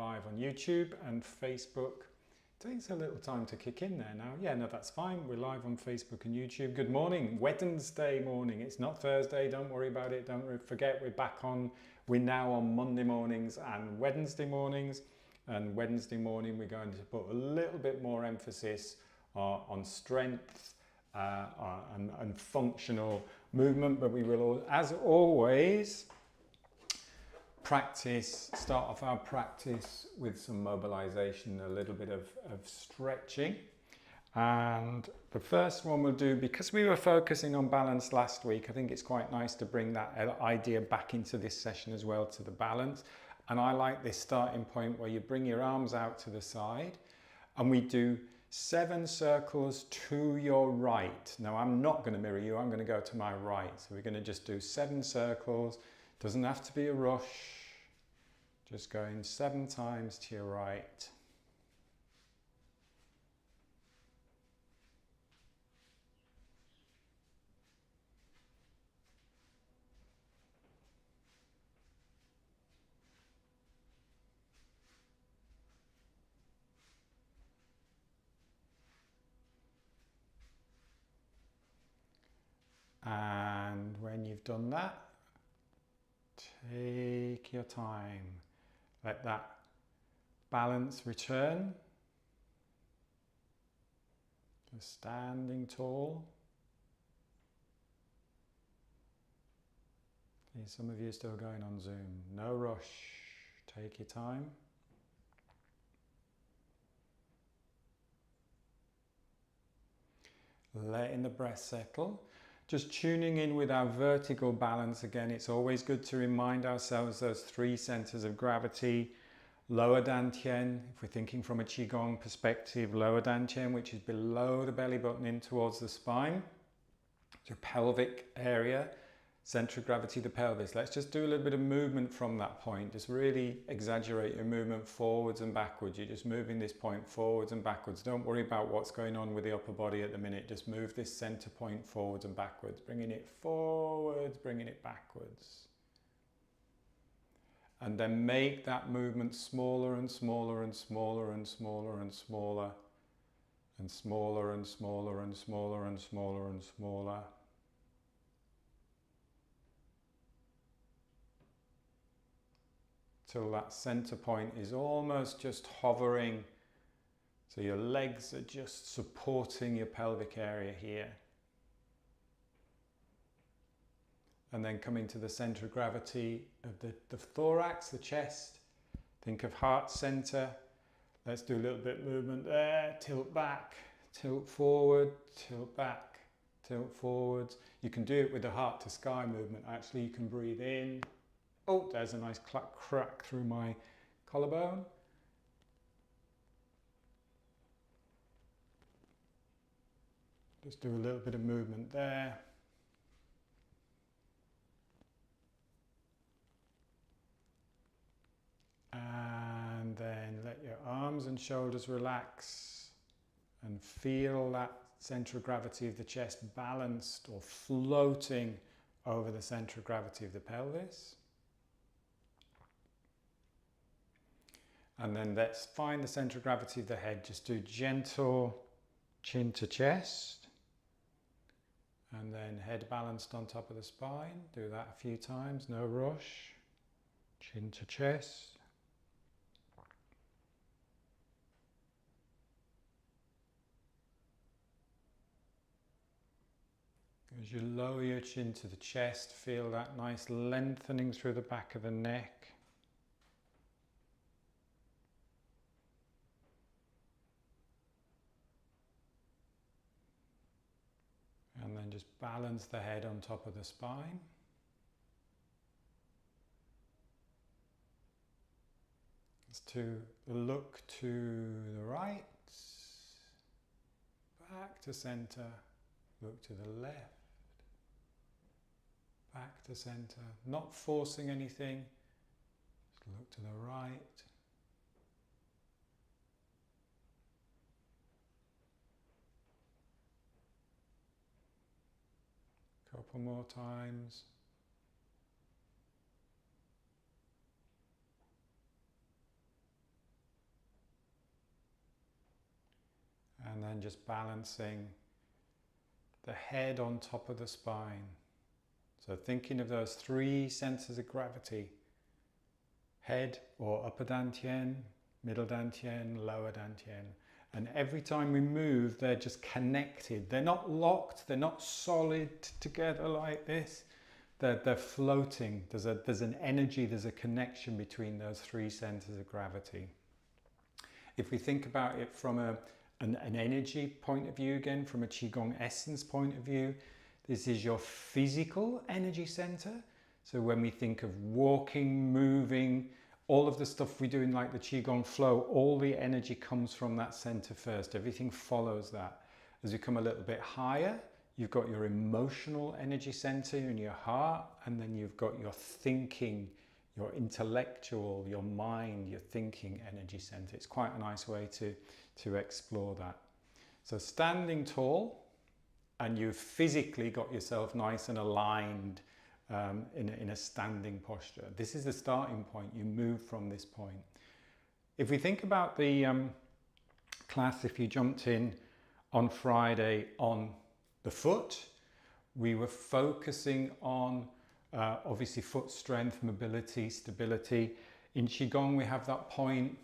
live on YouTube and Facebook. It takes a little time to kick in there now. Yeah, no, that's fine. We're live on Facebook and YouTube. Good morning, Wednesday morning. It's not Thursday, don't worry about it. Don't forget, we're now on Monday mornings and Wednesday mornings. And Wednesday morning, we're going to put a little bit more emphasis on strength and functional movement. But we will, as always, start off our practice with some mobilization, a little bit of stretching. And the first one we'll do, because we were focusing on balance last week, I think it's quite nice to bring that idea back into this session as well, to the balance. And I like this starting point where you bring your arms out to the side and we do 7 circles to your right. Now I'm not going to mirror you, I'm going to go to my right. So we're going to just do 7 circles. Doesn't have to be a rush. Just going 7 times to your right. And when you've done that, take your time. Let that balance return. Just standing tall. See, some of you are still going on Zoom. No rush. Take your time. Letting the breath settle. Just tuning in with our vertical balance again. It's always good to remind ourselves those 3 centers of gravity. Lower dantian, if we're thinking from a qigong perspective, lower dantian, which is below the belly button in towards the spine. Your pelvic area, center of gravity, the pelvis. Let's just do a little bit of movement from that point. Just really exaggerate your movement forwards and backwards. You're just moving this point forwards and backwards. Don't worry about what's going on with the upper body at the minute. Just move this center point forwards and backwards. Bringing it forwards, bringing it backwards. And then make that movement smaller and smaller and smaller and smaller and smaller and smaller and smaller and smaller and smaller and smaller. Till that center point is almost just hovering. So your legs are just supporting your pelvic area here. And then coming to the center of gravity of the thorax, the chest. Think of heart center. Let's do a little bit of movement there. Tilt back, tilt forward, tilt back, tilt forwards. You can do it with the heart to sky movement. Actually, you can breathe in. Oh, there's a nice crack through my collarbone. Just do a little bit of movement there. And then let your arms and shoulders relax and feel that center of gravity of the chest balanced or floating over the center of gravity of the pelvis. And then let's find the center of gravity of the head. Just do gentle chin to chest. And then head balanced on top of the spine. Do that a few times, no rush. Chin to chest. As you lower your chin to the chest, feel that nice lengthening through the back of the neck. And then just balance the head on top of the spine. Just to look to the right, back to center, look to the left, back to center, not forcing anything, just look to the right. Couple more times. then just balancing the head on top of the spine. So thinking of those three centers of gravity: head or upper dantian, middle dantian, lower dantian. And every time we move, they're just connected. They're not locked, they're not solid together like this. They're floating. There's an energy, there's a connection between those three centers of gravity. If we think about it from an energy point of view, again, from a Qigong essence point of view, this is your physical energy center. So when we think of walking, moving, all of the stuff we do in like the Qigong flow, all the energy comes from that center first. Everything follows that. As you come a little bit higher, you've got your emotional energy center in your heart, and then you've got your thinking, your intellectual, your mind, your thinking energy center. It's quite a nice way to explore that. So standing tall, and you've physically got yourself nice and aligned in a standing posture. This is the starting point. You move from this point. If we think about the class, if you jumped in on Friday on the foot, we were focusing on obviously foot strength, mobility, stability. In Qigong, we have that point,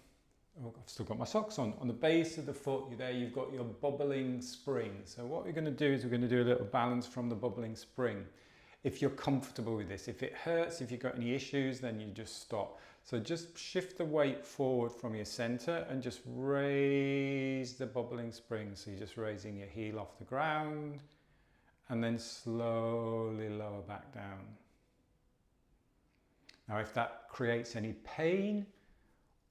oh, I've still got my socks on the base of the foot. You've got your bubbling spring. So what we're going to do is we're going to do a little balance from the bubbling spring. If you're comfortable with this, if it hurts, if you've got any issues, then you just stop. So just shift the weight forward from your center and just raise the bubbling spring. So you're just raising your heel off the ground and then slowly lower back down. Now, if that creates any pain,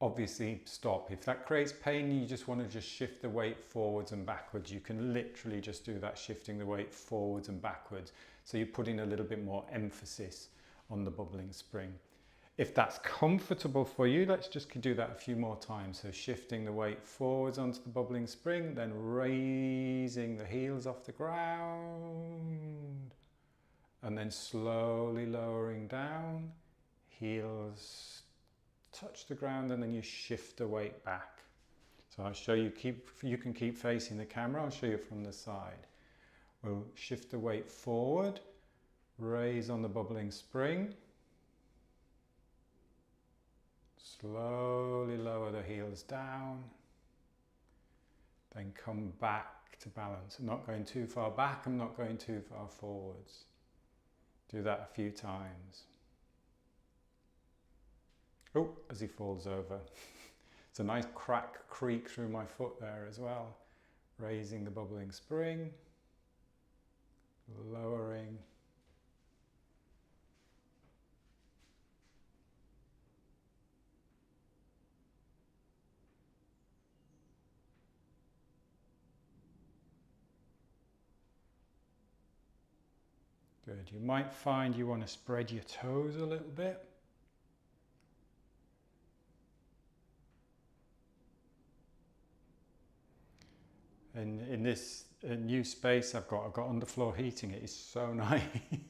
obviously stop. If that creates pain, you just want to just shift the weight forwards and backwards. You can literally just do that, shifting the weight forwards and backwards. So you're putting a little bit more emphasis on the bubbling spring. If that's comfortable for you, let's just do that a few more times. So shifting the weight forwards onto the bubbling spring, then raising the heels off the ground, and then slowly lowering down, heels touch the ground, and then you shift the weight back. So I'll show you, you can keep facing the camera, I'll show you from the side. We'll shift the weight forward, raise on the bubbling spring, slowly lower the heels down, then come back to balance. I'm not going too far back, I'm not going too far forwards. Do that a few times. Oh, as he falls over. It's a nice crack creak through my foot there as well. Raising the bubbling spring, lowering. Good. You might find you want to spread your toes a little bit. And in this new space I've got underfloor heating. It is so nice. It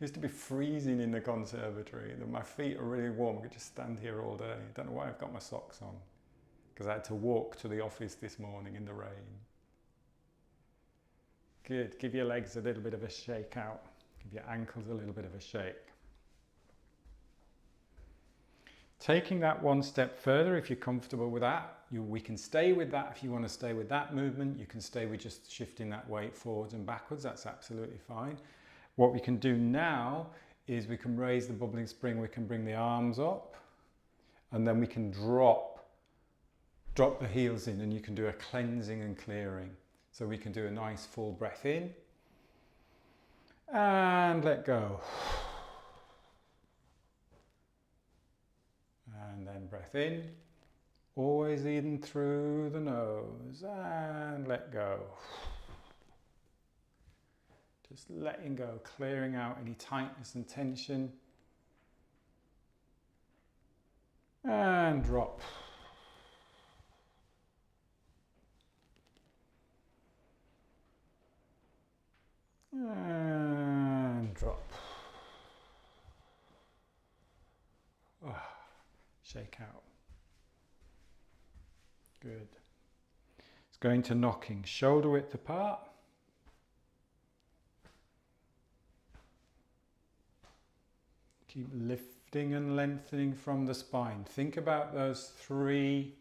used to be freezing in the conservatory. My feet are really warm. I could just stand here all day. I don't know why I've got my socks on, because I had to walk to the office this morning in the rain. Good. Give your legs a little bit of a shake out. Give your ankles a little bit of a shake. Taking that one step further, if you're comfortable with that, we can stay with that. If you want to stay with that movement, you can stay with just shifting that weight forwards and backwards. That's absolutely fine. What we can do now is we can raise the bubbling spring. We can bring the arms up, and then we can drop the heels in, and you can do a cleansing and clearing. So we can do a nice full breath in and let go. And then breath in, always in through the nose, and let go. Just letting go, clearing out any tightness and tension. And drop. And drop. Oh, shake out. Good. It's going to knocking, shoulder width apart. Keep lifting and lengthening from the spine. Think about those three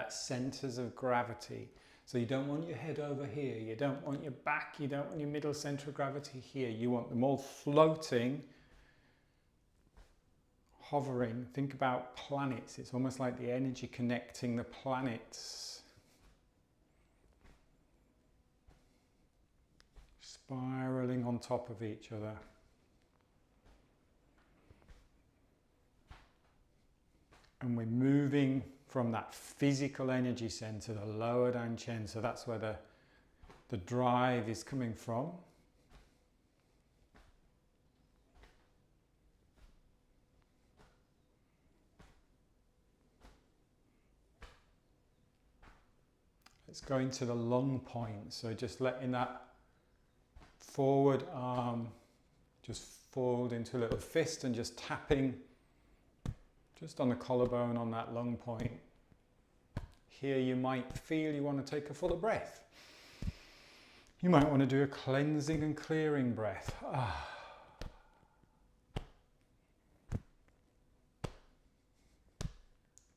centers of gravity. So you don't want your head over here, you don't want your back, you don't want your middle center of gravity here. You want them all floating, hovering. Think about planets. It's almost like the energy connecting the planets. Spiraling on top of each other. And we're moving from that physical energy center, the lower dantian, so that's where the drive is coming from. Let's go into the lung point, so just letting that forward arm just fold into a little fist and just tapping just on the collarbone on that lung point. Here you might feel you want to take a fuller breath. You might want to do a cleansing and clearing breath.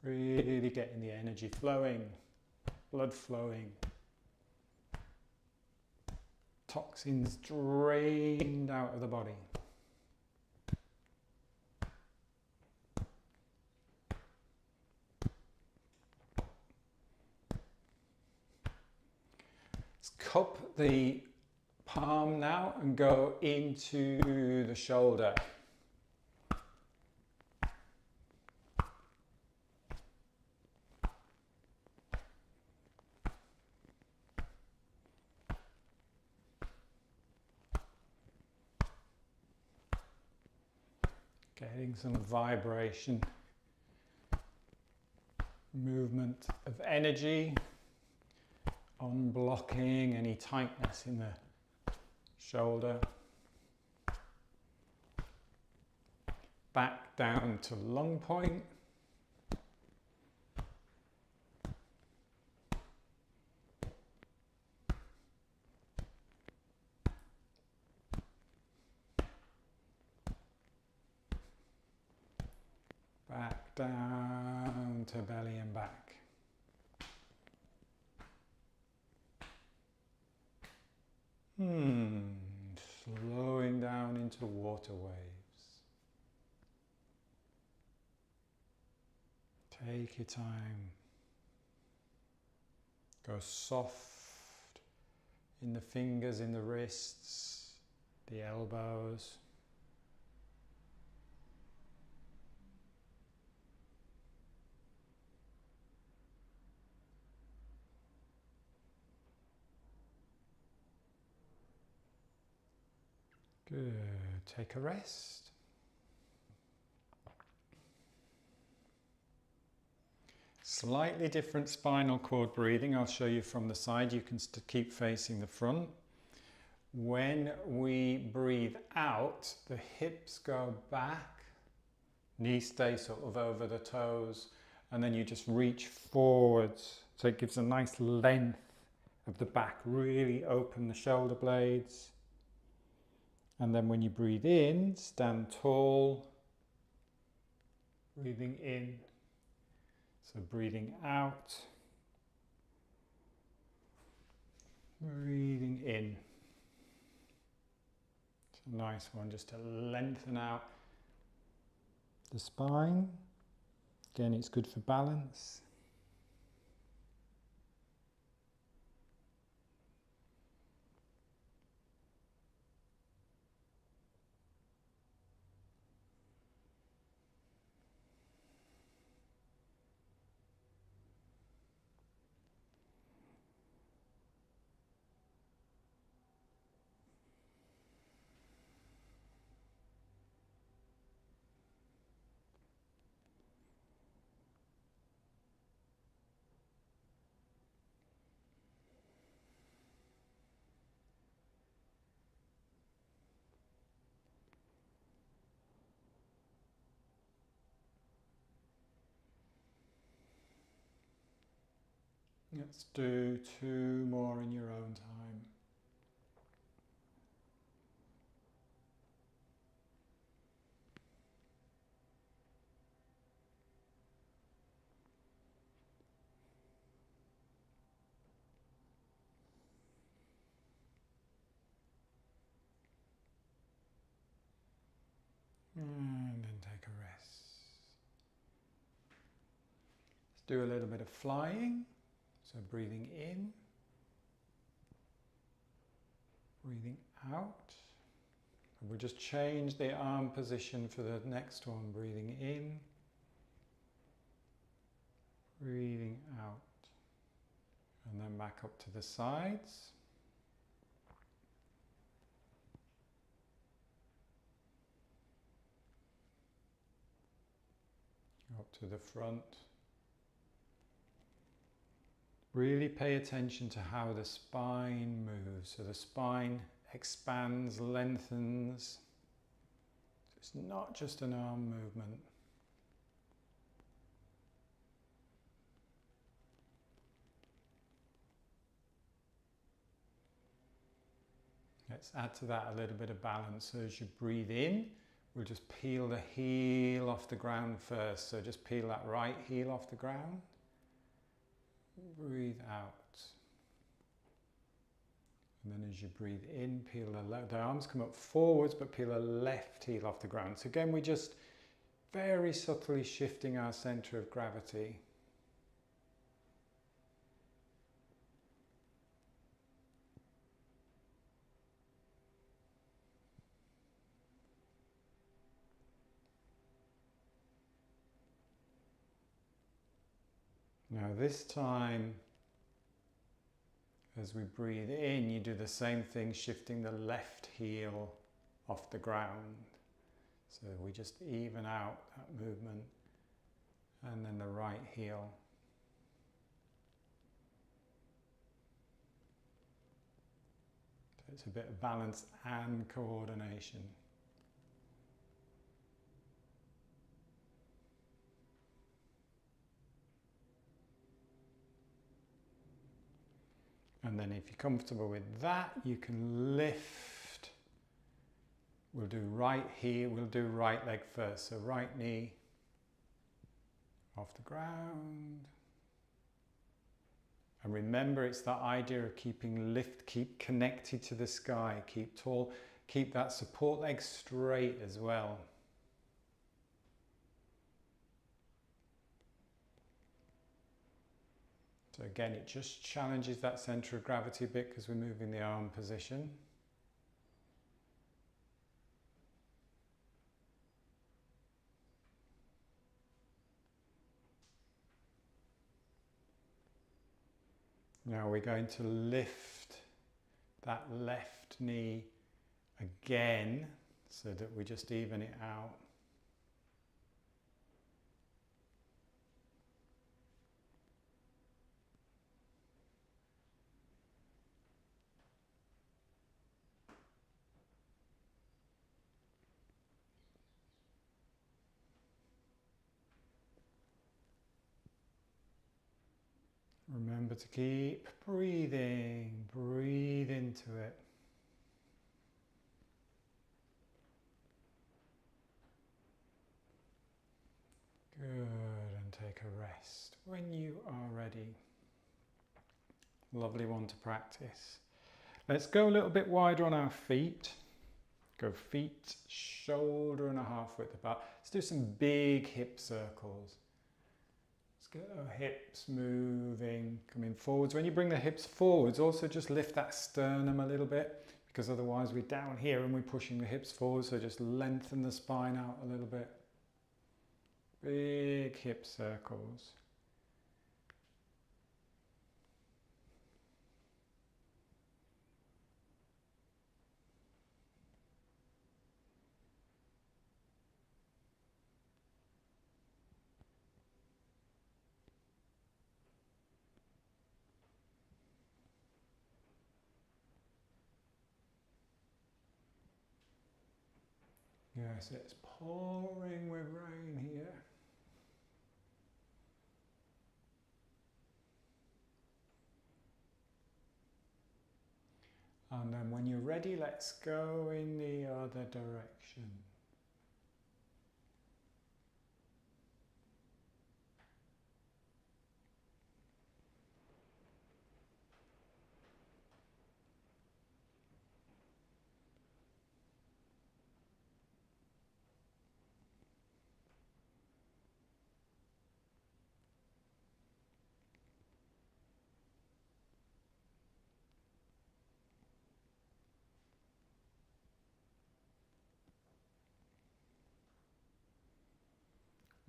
Really getting the energy flowing, blood flowing. Toxins drained out of the body. Cup the palm now and go into the shoulder. Getting some vibration, movement of energy. Unblocking any tightness in the shoulder. Back down to lung point. Back down to belly and back. Slowing down into water waves. Take your time. Go soft in the fingers, in the wrists, the elbows. Good. Take a rest. Slightly different spinal cord breathing. I'll show you from the side. You can keep facing the front. When we breathe out, the hips go back, knees stay sort of over the toes, and then you just reach forwards. So it gives a nice length of the back. Really open the shoulder blades. And then when you breathe in, stand tall, breathing in. So breathing out, breathing in. It's a nice one just to lengthen out the spine. Again, it's good for balance. Let's do 2 more in your own time. And then take a rest. Let's do a little bit of flying. So breathing in, breathing out. And we'll just change the arm position for the next one. Breathing in, breathing out. And then back up to the sides. Up to the front. Really pay attention to how the spine moves. So the spine expands, lengthens. It's not just an arm movement. Let's add to that a little bit of balance. So as you breathe in, we'll just peel the heel off the ground first. So just peel that right heel off the ground. Breathe out. And then as you breathe in, peel the arms come up forwards, but peel the left heel off the ground. So again, we're just very subtly shifting our center of gravity. Now this time, as we breathe in, you do the same thing, shifting the left heel off the ground. So we just even out that movement, and then the right heel. So it's a bit of balance and coordination. And then if you're comfortable with that, you can lift. We'll do right here, we'll do right leg first. So right knee off the ground. And remember, it's that idea of keeping lift, keep connected to the sky, keep tall, keep that support leg straight as well. So again, it just challenges that center of gravity a bit because we're moving the arm position. Now we're going to lift that left knee again so that we just even it out. Remember to keep breathing, breathe into it. Good, and take a rest when you are ready. Lovely one to practice. Let's go a little bit wider on our feet. Go feet, shoulder and a half width apart. Let's do some big hip circles. Get our hips moving, coming forwards. When you bring the hips forwards, also just lift that sternum a little bit, because otherwise we're down here and we're pushing the hips forward. So just lengthen the spine out a little bit. Big hip circles. Yes, it's pouring with rain here. And then when you're ready, let's go in the other direction.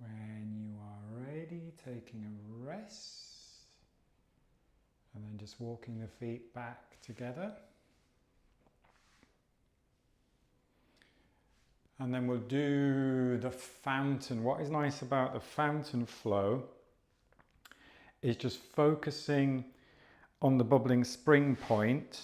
When you are ready, taking a rest, and then just walking the feet back together. And then we'll do the fountain. What is nice about the fountain flow is just focusing on the bubbling spring point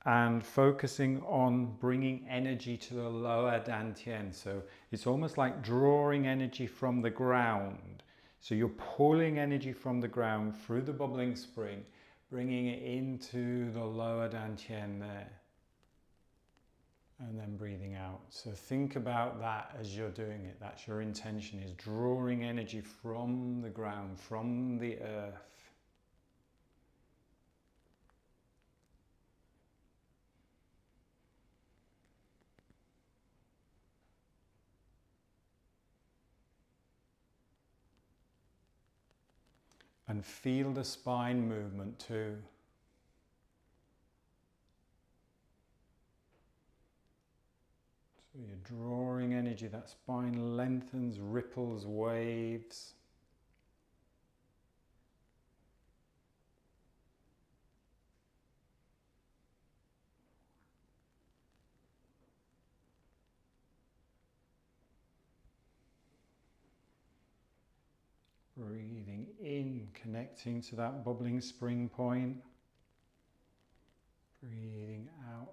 and focusing on bringing energy to the lower dantian. So it's almost like drawing energy from the ground. So you're pulling energy from the ground through the bubbling spring, bringing it into the lower dantian there. And then breathing out. So think about that as you're doing it. That's your intention, is drawing energy from the ground, from the earth. And feel the spine movement too. So you're drawing energy, that spine lengthens, ripples, waves. Breathing in, connecting to that bubbling spring point. Breathing out.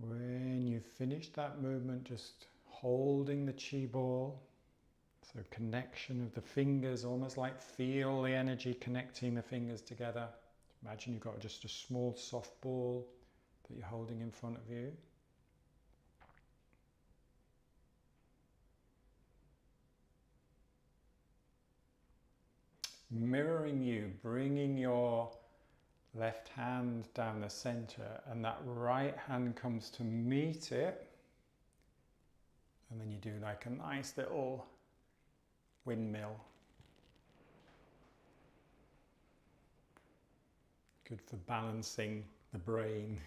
When you finish that movement, just holding the chi ball. So connection of the fingers, almost like feel the energy connecting the fingers together. Imagine you've got just a small soft ball that you're holding in front of you. Mirroring you, bringing your left hand down the center, and that right hand comes to meet it, and then you do like a nice little windmill. Good for balancing the brain,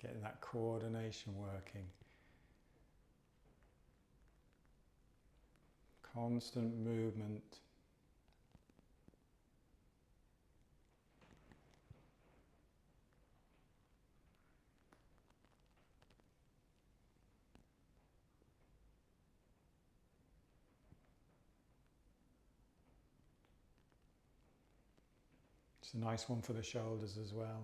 getting that coordination working. Constant movement. It's a nice one for the shoulders as well.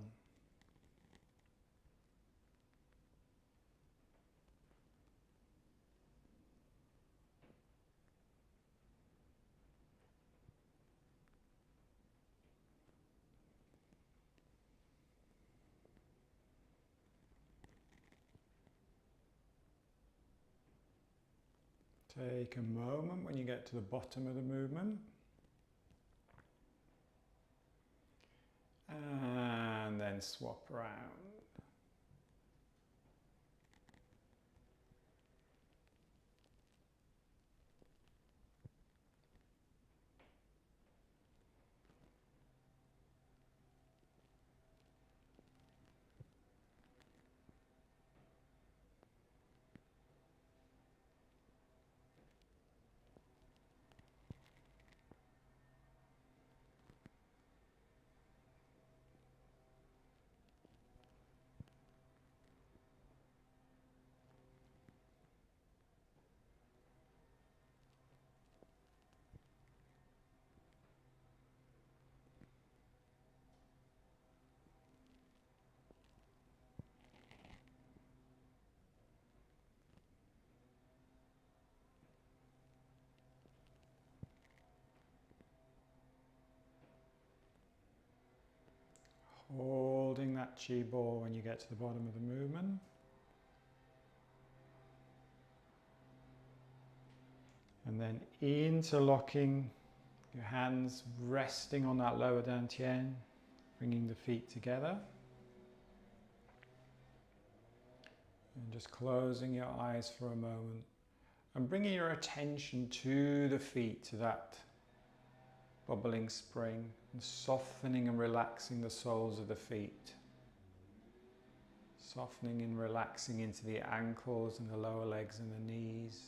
Take a moment when you get to the bottom of the movement. And and then swap around. Holding that chi ball when you get to the bottom of the movement. And then interlocking your hands, resting on that lower dantian, bringing the feet together. And just closing your eyes for a moment and bringing your attention to the feet, to that bubbling spring, and softening and relaxing the soles of the feet. Softening and relaxing into the ankles and the lower legs and the knees.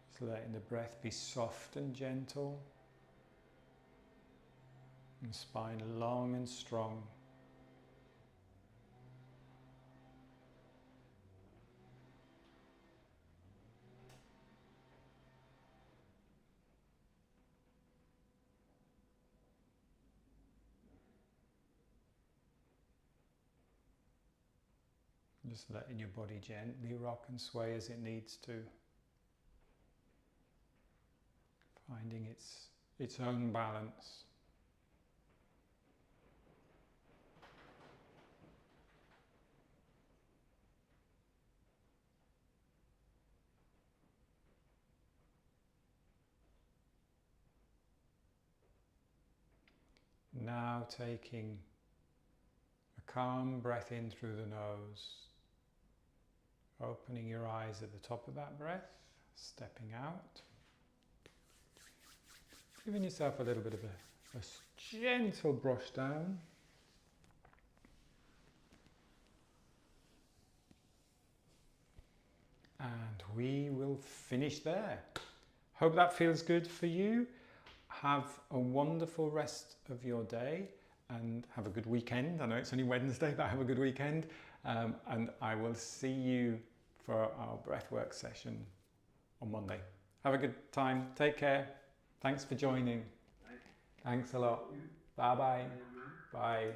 Just letting the breath be soft and gentle. And spine long and strong. Just letting your body gently rock and sway as it needs to. Finding its own balance. Now taking a calm breath in through the nose, opening your eyes at the top of that breath, stepping out, giving yourself a little bit of a gentle brush down. And we will finish there. Hope that feels good for you. Have a wonderful rest of your day and have a good weekend. I know it's only Wednesday, but have a good weekend. And I will see you for our breathwork session on Monday. Have a good time. Take care. Thanks for joining. Thanks a lot. Bye-bye. Bye.